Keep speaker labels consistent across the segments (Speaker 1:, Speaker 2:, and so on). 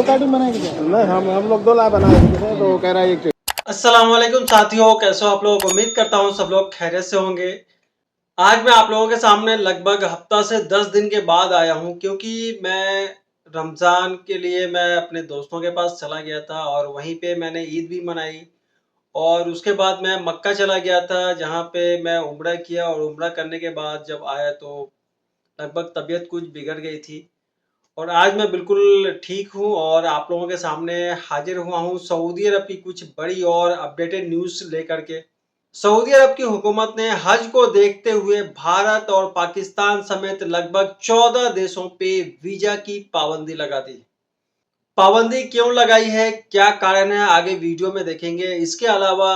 Speaker 1: Starting बनाएंगे क्या? नहीं, हम लोग 2 लाख बनाए थे तो वो कह रहा है एक
Speaker 2: अस्सलाम वालेकुम साथियों, कैसे हो आप लोग। उम्मीद करता हूँ सब लोग खैरियत से होंगे। आज मैं आप लोगों के सामने लगभग हफ्ता से 10 दिन के बाद आया हूँ, क्योंकि मैं रमज़ान के लिए मैं अपने दोस्तों के पास चला गया था और वहीं पे मैंने ईद भी मनाई। और उसके बाद मैं मक्का चला गया था, जहाँ पे मैं उम्रा किया और उम्रा करने के बाद जब आया तो लगभग तबीयत कुछ बिगड़ गई थी। और आज मैं बिल्कुल ठीक हूँ और आप लोगों के सामने हाजिर हुआ हूँ सऊदी अरब की कुछ बड़ी और अपडेटेड न्यूज़ लेकर के। सऊदी अरब की हुकूमत ने हज को देखते हुए भारत और पाकिस्तान समेत लगभग 14 देशों पे वीजा की पाबंदी लगा दी। पाबंदी क्यों लगाई है, क्या कारण है, आगे वीडियो में देखेंगे। इसके अलावा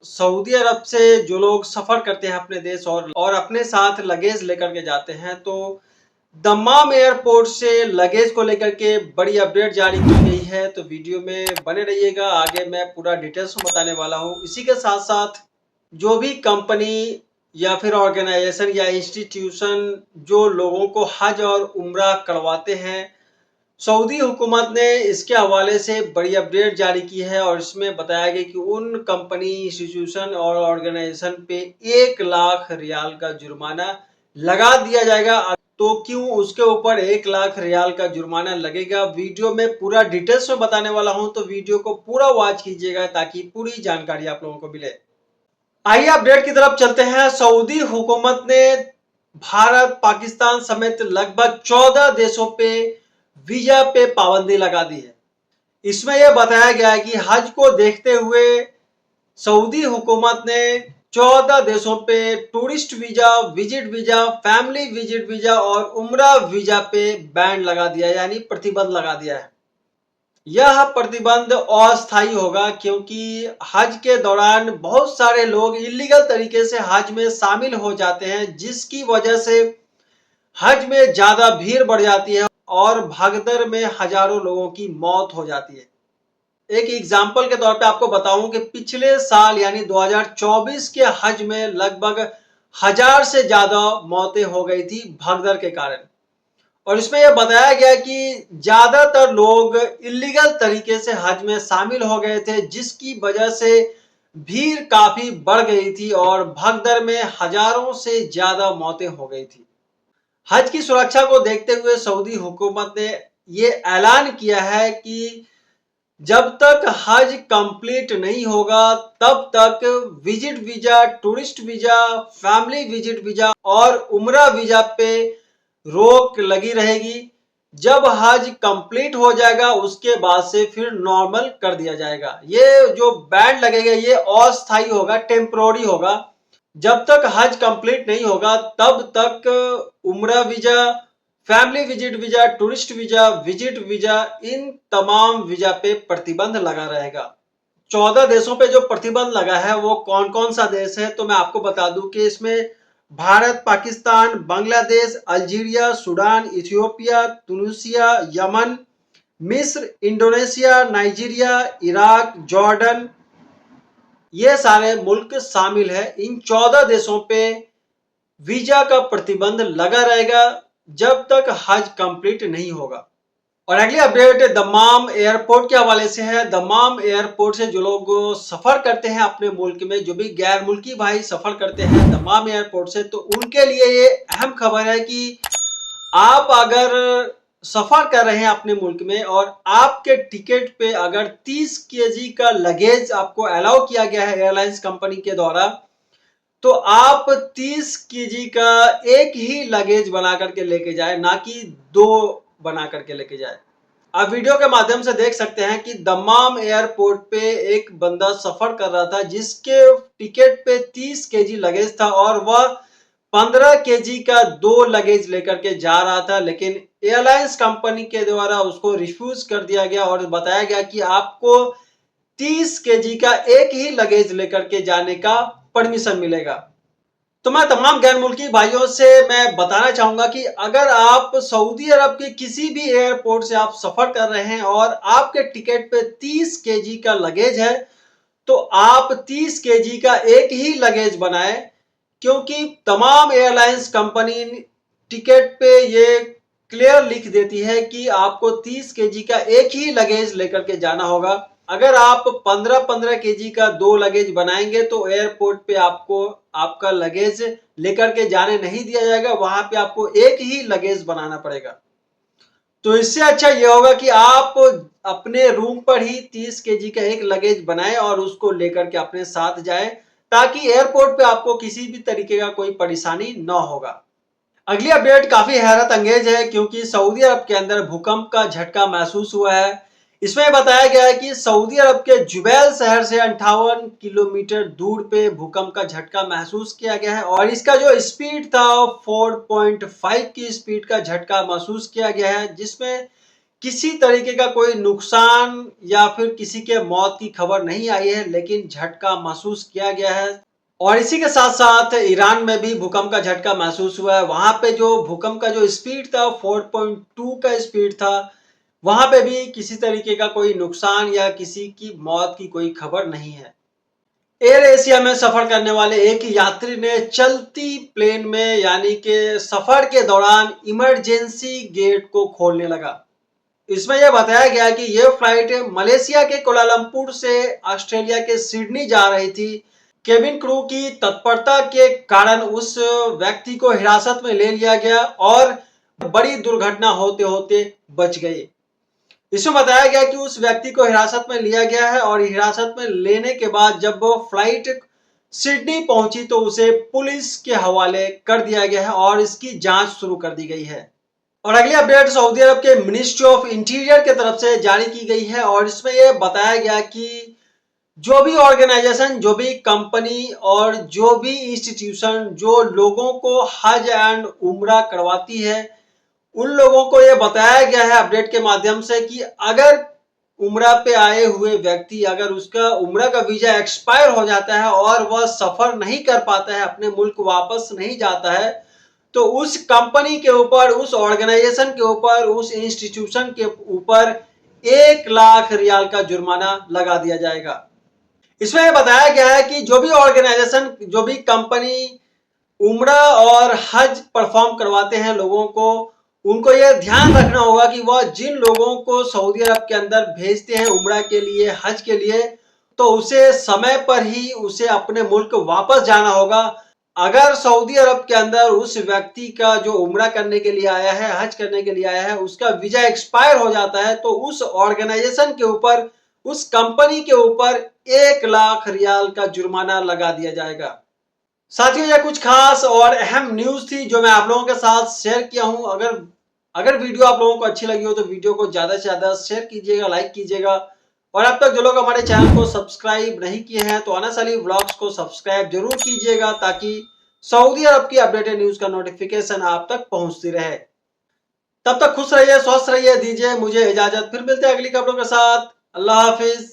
Speaker 2: सऊदी अरब से जो लोग सफर करते हैं अपने देश और अपने साथ लगेज लेकर के जाते हैं, तो दम्माम एयरपोर्ट से लगेज को लेकर के बड़ी अपडेट जारी की गई है। तो वीडियो में बने रहिएगा, आगे मैं पूरा डिटेल्स में बताने वाला हूँ। इसी के साथ साथ जो भी कंपनी या फिर ऑर्गेनाइजेशन या इंस्टीट्यूशन जो लोगों को हज और उम्रा करवाते हैं, सऊदी हुकूमत ने इसके हवाले से बड़ी अपडेट जारी की है और इसमें बताया गया कि उन कंपनी, इंस्टीट्यूशन और ऑर्गेनाइजेशन पे 1 लाख रियाल का जुर्माना लगा दिया जाएगा। तो क्यों उसके ऊपर 1 लाख रियाल का जुर्माना लगेगा, वीडियो में पूरा डिटेल्स में बताने वाला हूं। तो वीडियो को पूरा वॉच कीजिएगा ताकि पूरी जानकारी आप लोगों को मिले। आइए अपडेट की तरफ चलते हैं। सऊदी हुकूमत ने भारत, पाकिस्तान समेत लगभग 14 देशों पे वीजा पे पाबंदी लगा दी है। इसमें यह बताया गया है कि हज को देखते हुए सऊदी हुकूमत ने 14 देशों पे tourist visa, visit visa, family visit visa और उम्रा वीजा पे बैन लगा दिया है, यानी प्रतिबंध लगा दिया है। यह प्रतिबंध अस्थायी होगा, क्योंकि हज के दौरान बहुत सारे लोग इलीगल तरीके से हज में शामिल हो जाते हैं, जिसकी वजह से हज में ज्यादा भीड़ बढ़ जाती है और भगदड़ में हजारों लोगों की मौत हो जाती है। एक एग्जाम्पल के तौर पे आपको बताऊं कि पिछले साल यानी 2024 के हज में लगभग 1000 से ज्यादा मौतें हो गई थी भगदड़ के कारण। और इसमें यह बताया गया कि ज्यादातर लोग इलीगल तरीके से हज में शामिल हो गए थे, जिसकी वजह से भीड़ काफी बढ़ गई थी और भगदड़ में हजारों से ज्यादा मौतें हो गई थी। हज की सुरक्षा को देखते हुए सऊदी हुकूमत ने ये ऐलान किया है कि जब तक हज कंप्लीट नहीं होगा तब तक visit visa, tourist visa, family visit visa और उम्रा वीजा पे रोक लगी रहेगी। जब हज कंप्लीट हो जाएगा उसके बाद से फिर नॉर्मल कर दिया जाएगा। ये जो बैन लगेगा ये अस्थायी होगा, टेम्पोररी होगा। जब तक हज कंप्लीट नहीं होगा तब तक Umrah visa, family visit visa, tourist visa, visit visa, इन तमाम वीजा पे प्रतिबंध लगा रहेगा। 14 देशों पे जो प्रतिबंध लगा है वो कौन कौन सा देश है, तो मैं आपको बता दूं कि इसमें Bharat, Pakistan, Bangladesh, Algeria, Sudan, Ethiopia, Tunisia, Yemen, मिस्र, इंडोनेशिया, नाइजीरिया, इराक, जॉर्डन, ये सारे मुल्क शामिल है। इन 14 देशों पे वीजा का प्रतिबंध लगा रहेगा जब तक हज कंप्लीट नहीं होगा। और अगली अपडेट दम्माम एयरपोर्ट के हवाले से है। दम्माम एयरपोर्ट से जो लोग सफर करते हैं अपने मुल्क में, जो भी गैर मुल्की भाई सफर करते हैं दम्माम एयरपोर्ट से, तो उनके लिए ये अहम खबर है कि आप अगर सफर कर रहे हैं अपने मुल्क में और आपके टिकट पे अगर 30 केजी का लगेज आपको अलाउ किया गया है एयरलाइंस कंपनी के द्वारा, तो आप 30 केजी का एक ही लगेज बना करके लेके जाए, ना कि 2 बना करके लेके जाए। आप वीडियो के माध्यम से देख सकते हैं कि दम्माम एयरपोर्ट पे एक बंदा सफर कर रहा था जिसके टिकट पे 30 केजी लगेज था और वह 15 केजी का 2 लगेज लेकर के जा रहा था, लेकिन एयरलाइंस कंपनी के द्वारा उसको रिफ्यूज कर दिया गया और बताया गया कि आपको 30 केजी का एक ही लगेज लेकर के जाने का परमिशन मिलेगा। तो मैं तमाम गैर मुल्की भाइयों से मैं बताना चाहूंगा कि अगर आप सऊदी अरब के किसी भी एयरपोर्ट से आप सफर कर रहे हैं और आपके टिकट पे 30 केजी का लगेज है, तो आप 30 केजी का एक ही लगेज बनाएं, क्योंकि तमाम एयरलाइंस कंपनी टिकट पे ये क्लियर लिख देती है कि आपको 30 केजी का एक ही लगेज लेकर के जाना होगा। अगर आप 15-15 केजी का 2 लगेज बनाएंगे तो एयरपोर्ट पे आपको आपका लगेज लेकर के जाने नहीं दिया जाएगा, वहां पे आपको एक ही लगेज बनाना पड़ेगा। तो इससे अच्छा ये होगा कि आप अपने रूम पर ही 30 केजी का एक लगेज बनाएं और उसको लेकर के अपने साथ जाएं, ताकि एयरपोर्ट पे आपको किसी भी तरीके का कोई परेशानी ना होगा। अगली अपडेट काफी हैरत अंगेज है, क्योंकि सऊदी अरब के अंदर भूकंप का झटका महसूस हुआ है। इसमें बताया गया है कि सऊदी अरब के जुबैल शहर से 58 किलोमीटर दूर पे भूकंप का झटका महसूस किया गया है और इसका जो स्पीड था 4.5 की स्पीड का झटका महसूस किया गया है, जिसमें किसी तरीके का कोई नुकसान या फिर किसी के मौत की खबर नहीं आई है, लेकिन झटका महसूस किया गया है। और इसी के साथ साथ ईरान में भी भूकंप का झटका महसूस हुआ है। वहां पे जो भूकंप का जो स्पीड था 4.2 का स्पीड था, वहां पे भी किसी तरीके का कोई नुकसान या किसी की मौत की कोई खबर नहीं है। एयर एशिया में सफर करने वाले एक यात्री ने चलती प्लेन में यानी कि सफर के दौरान इमरजेंसी गेट को खोलने लगा। इसमें यह बताया गया कि यह फ्लाइट मलेशिया के कोलालमपुर से ऑस्ट्रेलिया के सिडनी जा रही थी। केबिन क्रू की तत्परता के कारण उस व्यक्ति को हिरासत में ले लिया गया और बड़ी दुर्घटना होते होते बच गई। इसमें बताया गया कि उस व्यक्ति को हिरासत में लिया गया है और हिरासत में लेने के बाद जब वो फ्लाइट सिडनी पहुंची तो उसे पुलिस के हवाले कर दिया गया है और इसकी जांच शुरू कर दी गई है। और अगली अपडेट सऊदी अरब के मिनिस्ट्री ऑफ इंटीरियर की तरफ से जारी की गई है और इसमें यह बताया गया कि जो भी ऑर्गेनाइजेशन, जो भी कंपनी और जो भी इंस्टीट्यूशन जो लोगों को हज एंड उम्रा करवाती है, उन लोगों को यह बताया गया है अपडेट के माध्यम से कि अगर उम्रा पे आए हुए व्यक्ति, अगर उसका उम्रा का वीजा एक्सपायर हो जाता है और वह सफर नहीं कर पाता है, अपने मुल्क वापस नहीं जाता है, तो उस कंपनी के ऊपर, उस ऑर्गेनाइजेशन के ऊपर, उस इंस्टीट्यूशन के ऊपर 1 लाख रियाल का जुर्माना लगा दिया जाएगा। इसमें बताया गया है कि जो भी ऑर्गेनाइजेशन, जो भी कंपनी उम्रा और हज परफॉर्म करवाते हैं लोगों को, उनको यह ध्यान रखना होगा कि वह जिन लोगों को सऊदी अरब के अंदर भेजते हैं उम्रा के लिए, हज के लिए, तो उसे समय पर ही उसे अपने मुल्क वापस जाना होगा। अगर सऊदी अरब के अंदर उस व्यक्ति का जो उम्रा करने के लिए आया है, हज करने के लिए आया है, उसका वीजा एक्सपायर हो जाता है, तो उस ऑर्गेनाइजेशन के ऊपर, उस कंपनी के ऊपर 1 लाख रियाल का जुर्माना लगा दिया जाएगा। साथियों, यह कुछ खास और अहम न्यूज थी जो मैं आप लोगों के साथ शेयर किया हूं। अगर वीडियो आप लोगों को अच्छी लगी हो तो वीडियो को ज्यादा से ज्यादा शेयर कीजिएगा, लाइक कीजिएगा और अब तक जो लोग हमारे चैनल को सब्सक्राइब नहीं किए हैं तो अनासली व्लॉग्स को सब्सक्राइब जरूर कीजिएगा, ताकि सऊदी अरब की अपडेटेड न्यूज का नोटिफिकेशन आप तक पहुंचती रहे। तब तक खुश रहिए, स्वस्थ रहिए, दीजिए मुझे इजाजत। फिर मिलते हैं अगली खबरों के साथ। अल्लाह हाफिज।